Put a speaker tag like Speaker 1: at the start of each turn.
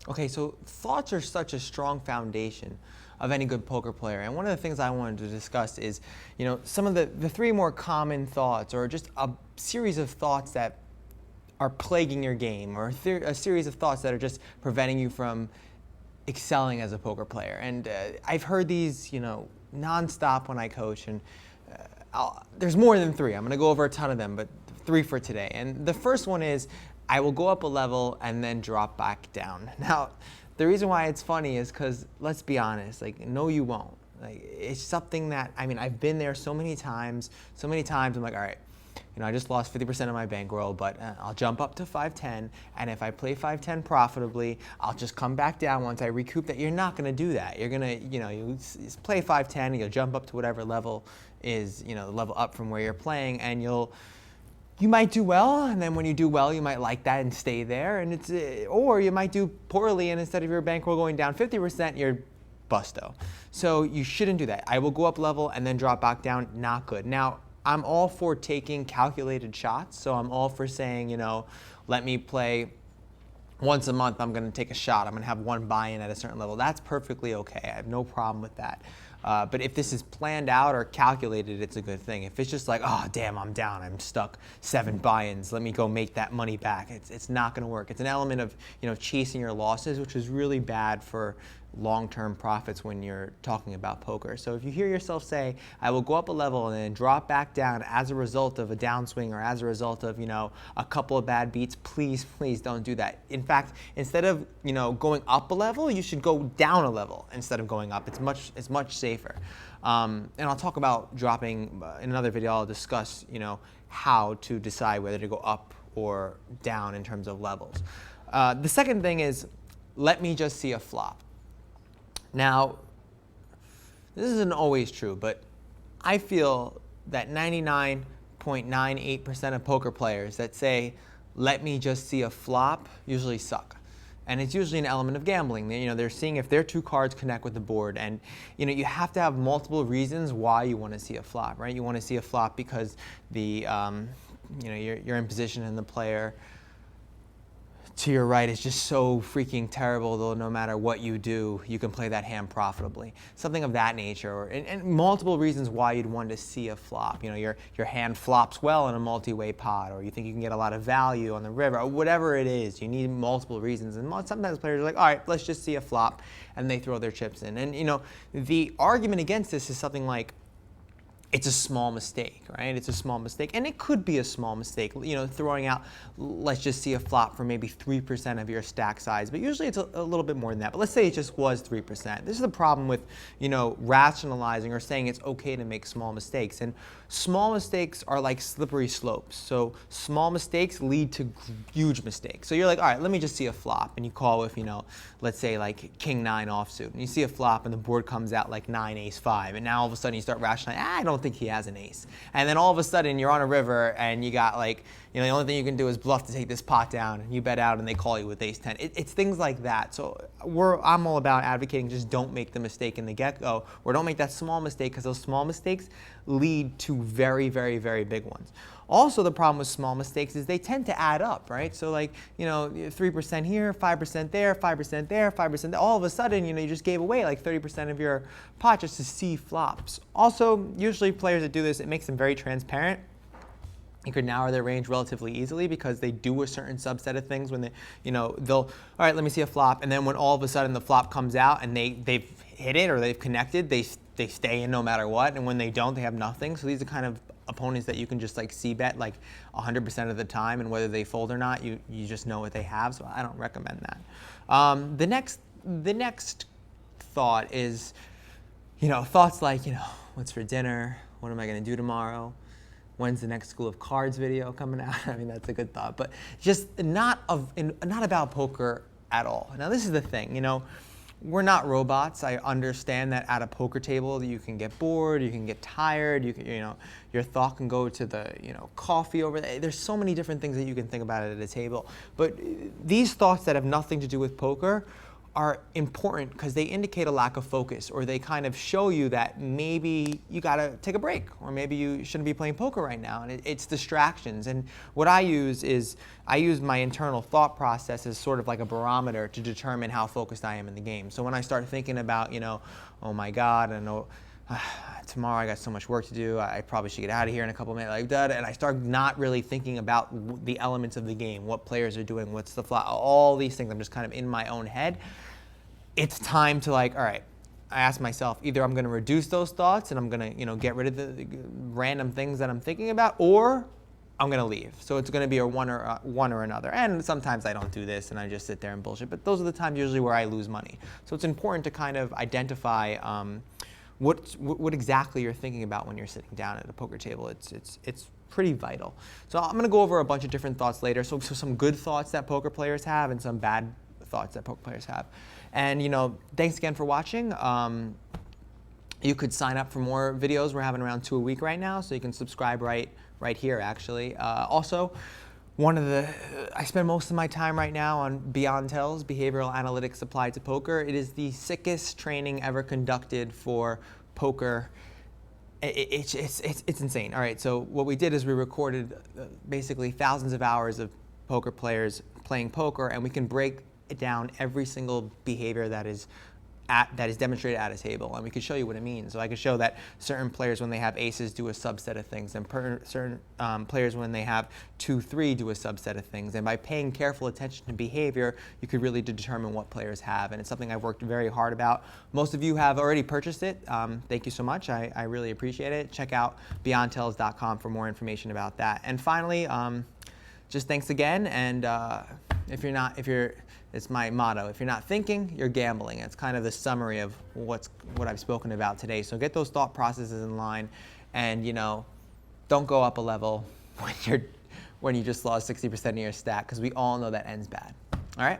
Speaker 1: Okay, so thoughts are such a strong foundation of any good poker player. And one of the things I wanted to discuss is, some of the three more common thoughts, or just a series of thoughts that are plaguing your game, or a series of thoughts that are just preventing you from excelling as a poker player. And I've heard these, nonstop when I coach, and there's more than three. I'm going to go over a ton of them, but three for today. And the first one is, I will go up a level and then drop back down. Now, the reason why it's funny is because, let's be honest, no, you won't. It's something that, I've been there so many times, I'm like, all right, I just lost 50% of my bankroll, but I'll jump up to 510, and if I play 510 profitably, I'll just come back down once I recoup that. You're not going to do that. You're going to, you play 510, and you'll jump up to whatever level is, the level up from where you're playing, and you might do well, and then when you do well, you might like that and stay there, and or you might do poorly, and instead of your bankroll going down 50%, you're busto. So you shouldn't do that. I will go up level and then drop back down. Not good. Now, I'm all for taking calculated shots, so I'm all for saying, let me play once a month, I'm going to take a shot. I'm going to have one buy-in at a certain level. That's perfectly okay. I have no problem with that. But if this is planned out or calculated, it's a good thing. If it's just like, oh, damn, I'm down, I'm stuck, 7 buy-ins, let me go make that money back, it's not going to work. It's an element of chasing your losses, which is really bad for long-term profits when you're talking about poker. So if you hear yourself say, I will go up a level and then drop back down as a result of a downswing or as a result of, a couple of bad beats, please, please don't do that. In fact, instead of, going up a level, you should go down a level instead of going up. It's much safer. And I'll talk about dropping in another video. I'll discuss, how to decide whether to go up or down in terms of levels. The second thing is, let me just see a flop. Now, this isn't always true, but I feel that 99.98% of poker players that say, let me just see a flop, usually suck. And it's usually an element of gambling. They're seeing if their 2 cards connect with the board, and you have to have multiple reasons why you want to see a flop, right? You want to see a flop because you're in position and the player to your right is just so freaking terrible, though no matter what you do, you can play that hand profitably. Something of that nature, and multiple reasons why you'd want to see a flop. Your hand flops well in a multi-way pot, or you think you can get a lot of value on the river, or whatever it is. You need multiple reasons, and sometimes players are like, all right, let's just see a flop, and they throw their chips in. And the argument against this is something like, it's a small mistake, right? It's a small mistake, and it could be a small mistake, throwing out, let's just see a flop for maybe 3% of your stack size, but usually it's a little bit more than that. But let's say it just was 3%. This is the problem with, rationalizing or saying it's okay to make small mistakes. And small mistakes are like slippery slopes. So small mistakes lead to huge mistakes. So you're like, all right, let me just see a flop, and you call with, let's say like king 9 offsuit, and you see a flop, and the board comes out like 9 ace 5, and now all of a sudden you start rationalizing, I don't think he has an ace. And then all of a sudden you're on a river, and you got like, the only thing you can do is bluff to take this pot down, and you bet out, and they call you with ace 10. It's things like that. So I'm all about advocating just don't make the mistake in the get-go, or don't make that small mistake, because those small mistakes lead to very, very, very big ones. Also, the problem with small mistakes is they tend to add up, right? So 3% here, 5% there, 5% there, 5% there. All of a sudden, you just gave away like 30% of your pot just to see flops. Also, usually players that do this, it makes them very transparent. You could narrow their range relatively easily because they do a certain subset of things when they, they'll, all right, let me see a flop. And then when all of a sudden the flop comes out and they've hit it or they've connected, they stay in no matter what. And when they don't, they have nothing. So these are kind of opponents that you can just c-bet 100% of the time, and whether they fold or not, you just know what they have. So I don't recommend that. The next thought is, thoughts like, what's for dinner? What am I going to do tomorrow? When's the next School of Cards video coming out? That's a good thought, but just not about poker at all. Now, this is the thing, we're not robots. I understand that at a poker table you can get bored, you can get tired, your thought can go to the, coffee over there. There's so many different things that you can think about at a table. But these thoughts that have nothing to do with poker are important because they indicate a lack of focus, or they kind of show you that maybe you gotta take a break, or maybe you shouldn't be playing poker right now, and it's distractions. And what I use is, I use my internal thought process as sort of like a barometer to determine how focused I am in the game. So when I start thinking about, oh my God, I know tomorrow I got so much work to do, I probably should get out of here in a couple of minutes, like that, and I start not really thinking about the elements of the game, what players are doing, what's the flop, all these things. I'm just kind of in my own head. It's time to, like, all right, I ask myself, either I'm going to reduce those thoughts and I'm going to, get rid of the random things that I'm thinking about, or I'm going to leave. So it's going to be a one or another. And sometimes I don't do this and I just sit there and bullshit. But those are the times usually where I lose money. So it's important to kind of identify what exactly you're thinking about when you're sitting down at a poker table. It's pretty vital. So I'm going to go over a bunch of different thoughts later. So some good thoughts that poker players have and some bad thoughts that poker players have. And thanks again for watching. You could sign up for more videos. We're having around 2 a week right now, so you can subscribe right here, actually. Also, I spend most of my time right now on Beyond Tells, Behavioral Analytics Applied to Poker. It is the sickest training ever conducted for poker. It's insane. All right, so what we did is we recorded basically thousands of hours of poker players playing poker, and we can break down every single behavior that is demonstrated at a table, and we could show you what it means. So I could show that certain players, when they have aces, do a subset of things, and certain players, when they have 2-3, do a subset of things. And by paying careful attention to behavior, you could really determine what players have. And it's something I've worked very hard about. Most of you have already purchased it. Thank you so much. I really appreciate it. Check out beyondtells.com for more information about that. And finally, just thanks again. And it's my motto. If you're not thinking, you're gambling. It's kind of the summary of what I've spoken about today. So get those thought processes in line, and don't go up a level when you just lost 60% of your stack, because we all know that ends bad. All right.